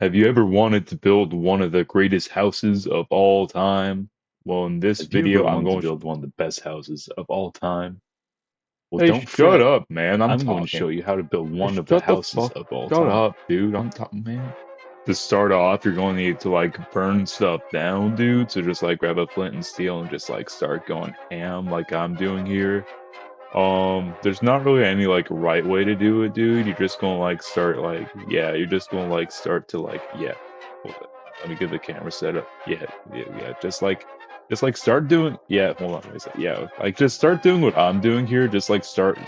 Have you ever wanted to build one of the greatest houses of all time? Well, in this Have you ever video, I'm wanted to going to. build one of the best houses of all time? Well, Hey, don't shut fret. up, man. I'm I'm going to show talking. you how to build Hey, one of the shut the houses fuck. of all Shut time. up, dude. I'm talking, man. To start off, you're going to need to like burn stuff down, dude. So just like grab a flint and steel and just like start going ham like I'm doing here. There's not really any like right way to do it, dude. You're just gonna like start like yeah, you're just gonna like start to like yeah. Hold on. Let me get the camera set up. Yeah, yeah, yeah. Just like start doing yeah, hold on, wait a second. Yeah, like just start doing what I'm doing here. Just like start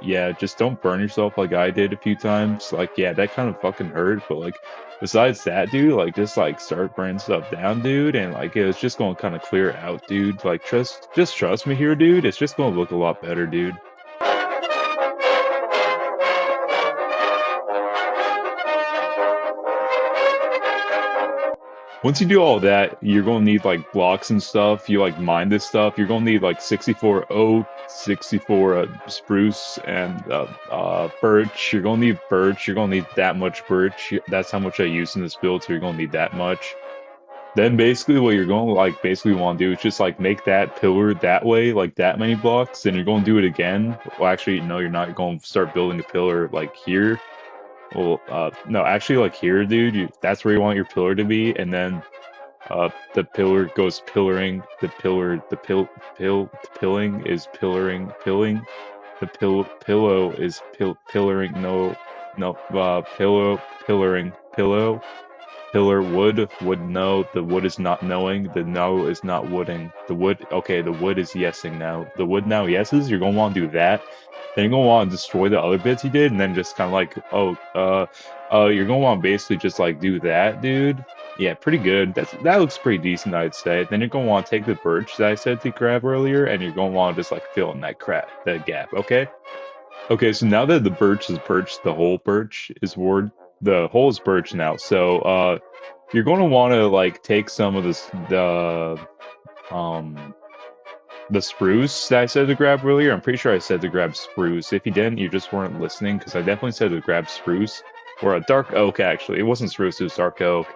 yeah, just don't burn yourself like I did a few times. Like, yeah, that kind of fucking hurt, but like besides that, dude, like just like start burning stuff down, dude, and like it's just gonna kind of clear out, dude. Like just trust me here, dude. It's just gonna look a lot better, dude. Once you do all that, you're gonna need like blocks and stuff. You like mine this stuff. You're gonna need like 64 oak, 64 spruce, and birch. You're gonna need birch. You're gonna need that much birch. That's how much I use in this build, so you're gonna need that much. Then basically what you're going to like basically want to do is just like make that pillar that way, like that many blocks, then you're going to do it again. Well, actually, no, you're not going to start building a pillar like here. Well, no, actually like here, dude, that's where you want your pillar to be, and then the pillar goes pillaring, the pilling is pilling, the pillow is pillaring, no, pillaring, pillar wood no, the wood is not knowing, the no is not wooding. The wood okay, the wood is yesing now. The wood now yeses, you're gonna want to do that. Then you're gonna want to destroy the other bits you did, and then just kind of like, you're gonna want to basically just like do that, dude. Yeah, pretty good. That looks pretty decent, I'd say. Then you're gonna want to take the birch that I said to grab earlier, and you're gonna want to just like fill in that gap, okay? Okay, so now that the birch is birch, the whole birch is ward. The whole is birch now. So you're going to want to like take some of this um the spruce that I said to grab earlier. I'm pretty sure I said to grab spruce. If you didn't, you just weren't listening because I definitely said to grab spruce or a dark oak. Actually, it wasn't spruce; it was dark oak.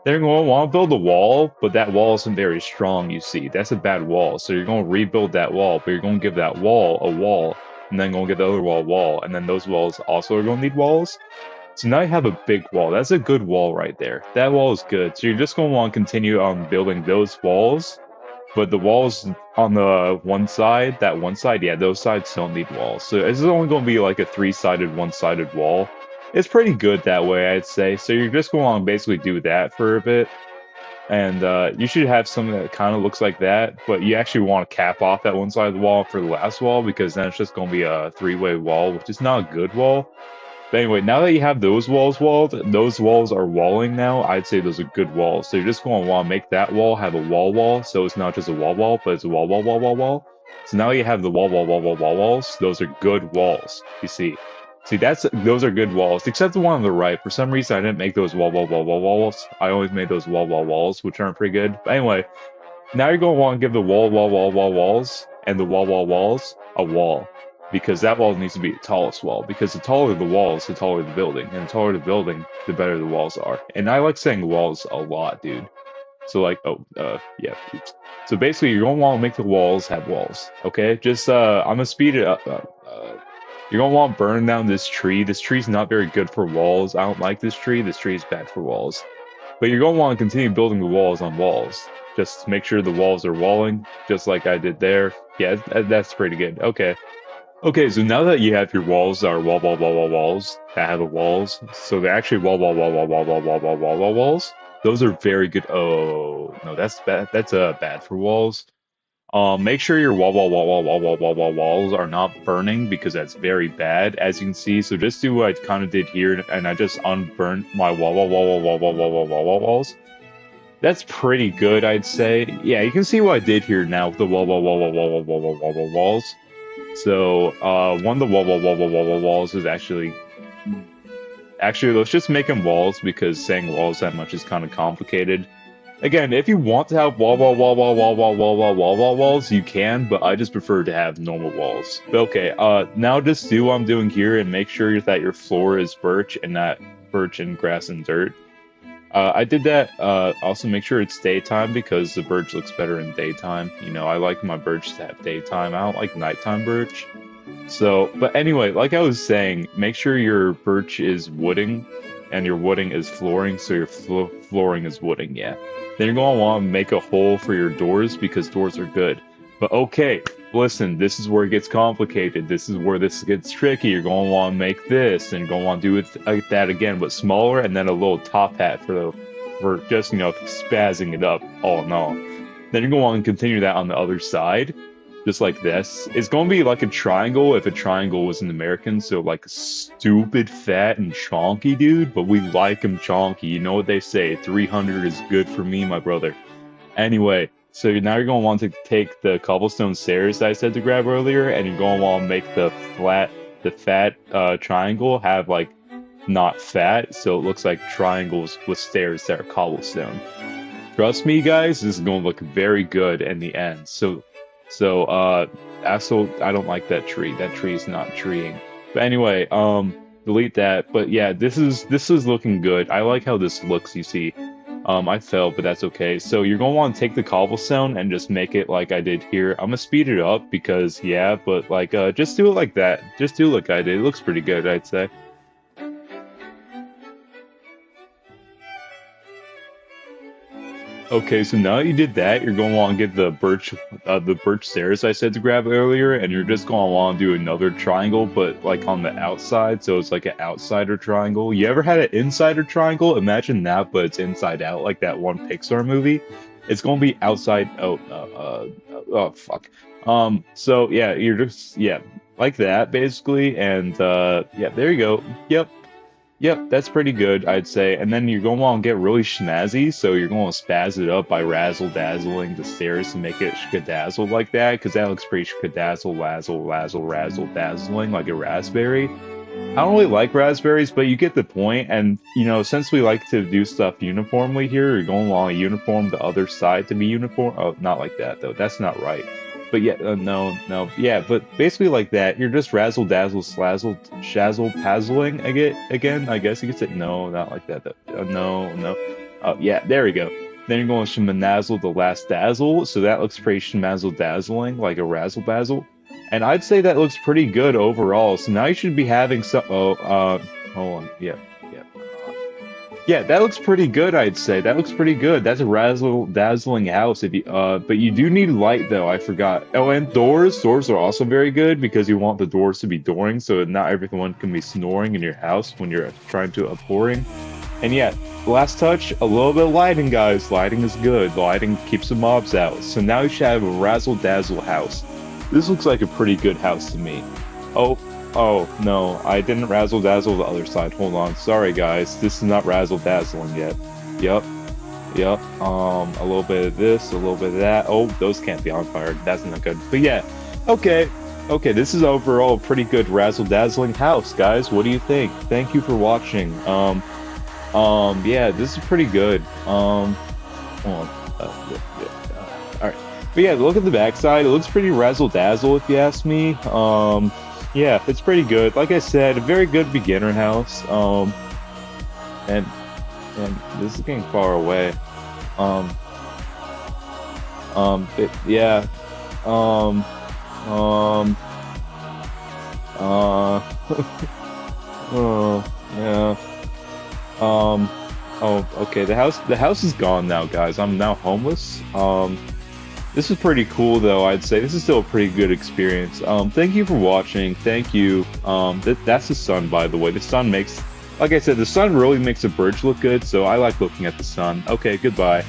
Then you're going to want to build a wall, but that wall isn't very strong. You see, that's a bad wall. So you're going to rebuild that wall, but you're going to give that wall a wall, and then going to give the other wall a wall, and then those walls also are going to need walls. So now you have a big wall. That's a good wall right there. That wall is good. So you're just going to want to continue on building those walls, but the walls on the that one side, yeah, those sides don't need walls. So it's only going to be like a three-sided, one-sided wall. It's pretty good that way, I'd say. So you're just going to basically do that for a bit. And you should have something that kind of looks like that, but you actually want to cap off that one side of the wall for the last wall because then it's just going to be a three-way wall, which is not a good wall. But anyway, now that you have those walls walled, those walls are walling now. I'd say those are good walls. So you're just going to want to make that wall have a wall, so it's not just a wall, but it's a wall. So now you have the walls. Those are good walls. You see. See, those are good walls, except the one on the right. For some reason, I didn't make those walls. I always made those walls, which aren't pretty good. But anyway, now you're going to want to give the walls and the walls a wall. Because that wall needs to be the tallest wall. Because the taller the walls, the taller the building. And the taller the building, the better the walls are. And I like saying walls a lot, dude. So like, yeah, oops. So basically, you're going to want to make the walls have walls, okay? Just, I'm going to speed it up. You're going to want to burn down this tree. This tree's not very good for walls. I don't like this tree. This tree is bad for walls. But you're going to want to continue building the walls on walls. Just make sure the walls are walling, just like I did there. Yeah, that's pretty good. Okay. Okay, so now that you have your walls that are walls that have the walls, so they're actually walls. Those are very good. Oh no, that's bad. That's bad for walls. Make sure your walls are not burning because that's very bad, as you can see. So just do what I kind of did here, and I just unburnt my walls. That's pretty good, I'd say. Yeah, you can see what I did here now with the walls. So, one of the walls is actually, let's just make them walls because saying walls that much is kind of complicated. Again, if you want to have walls, you can, but I just prefer to have normal walls. But okay, now just do what I'm doing here and make sure that your floor is birch and not birch and grass and dirt. I did that. Also, make sure it's daytime because the birch looks better in daytime. You know, I like my birch to have daytime. I don't like nighttime birch. So, but anyway, like I was saying, make sure your birch is wooding and your wooding is flooring, so your flooring is wooding, yeah. Then you're going to want to make a hole for your doors because doors are good. But okay, listen, this is where it gets complicated. This is where this gets tricky. You're going to want to make this and you're going to want to do it like that again, but smaller, and then a little top hat for just, you know, spazzing it up all in all. Then you're going to want to continue that on the other side just like this. It's going to be like a triangle if a triangle was an American, so like stupid, fat, and chonky, dude, but we like him chonky. You know what they say, 300 is good for me, my brother. Anyway, so now you're going to want to take the cobblestone stairs that I said to grab earlier, and you're going to want to make the fat triangle have like not fat, so it looks like triangles with stairs that are cobblestone. Trust me, guys, this is going to look very good in the end. So, also, I don't like that tree. That tree is not treeing. But anyway, delete that. But yeah, this is looking good. I like how this looks, you see. I fell, but that's okay. So you're going to want to take the cobblestone and just make it like I did here. I'm going to speed it up because, yeah, but like, just do it like that. Just do it like I did. It looks pretty good, I'd say. Okay, so now that you did that, you're going to want to get the birch stairs I said to grab earlier, and you're just going to want to do another triangle, but like on the outside, so it's like an outsider triangle. You ever had an insider triangle? Imagine that, but it's inside out, like that one Pixar movie. It's going to be outside. Oh, fuck. So yeah, you're just like that basically, and yeah, there you go. Yep, that's pretty good, I'd say. And then you're going to want to get really schnazzy, so you're going to spaz it up by razzle-dazzling the stairs to make it shkadazzle like that, because that looks pretty shkadazzle, razzle-dazzling, like a raspberry. I don't really like raspberries, but you get the point, and, you know, since we like to do stuff uniformly here, you're going to want to uniform the other side to be uniform. Oh, not like that, though. That's not right. But yeah, no, yeah, but basically like that, you're just razzle dazzle slazzle shazzle pazzling again. I guess you could say no, not like that though. No. Oh yeah, there we go. Then you're going to shmanazzle the last dazzle, so that looks pretty shmazzle dazzling, like a razzle bazzle. And I'd say that looks pretty good overall. So now you should be having some. Hold on, yeah. Yeah, that looks pretty good, I'd say. That looks pretty good. That's a razzle-dazzling house. If you, but you do need light, though. I forgot. Oh, and doors. Doors are also very good because you want the doors to be dooring, so not everyone can be snoring in your house when you're trying to pouring. And yeah, last touch, a little bit of lighting, guys. Lighting is good. Lighting keeps the mobs out. So now you should have a razzle-dazzle house. This looks like a pretty good house to me. Oh, no, I didn't razzle-dazzle the other side. Hold on. Sorry, guys. This is not razzle-dazzling yet. Yep. A little bit of this, a little bit of that. Oh, those can't be on fire. That's not good. But yeah, okay, this is overall a pretty good razzle-dazzling house, guys. What do you think? Thank you for watching. Yeah, this is pretty good. Hold on. Alright. But yeah, look at the backside. It looks pretty razzle-dazzle, if you ask me. Yeah, it's pretty good. Like I said, a very good beginner house. And this is getting far away. Yeah. Oh, yeah. Oh, okay. The house is gone now, guys. I'm now homeless. This is pretty cool, though, I'd say. This is still a pretty good experience. Thank you for watching. Thank you. That's the sun, by the way. The sun makes, like I said, the sun really makes a birch look good, so I like looking at the sun. Okay, goodbye.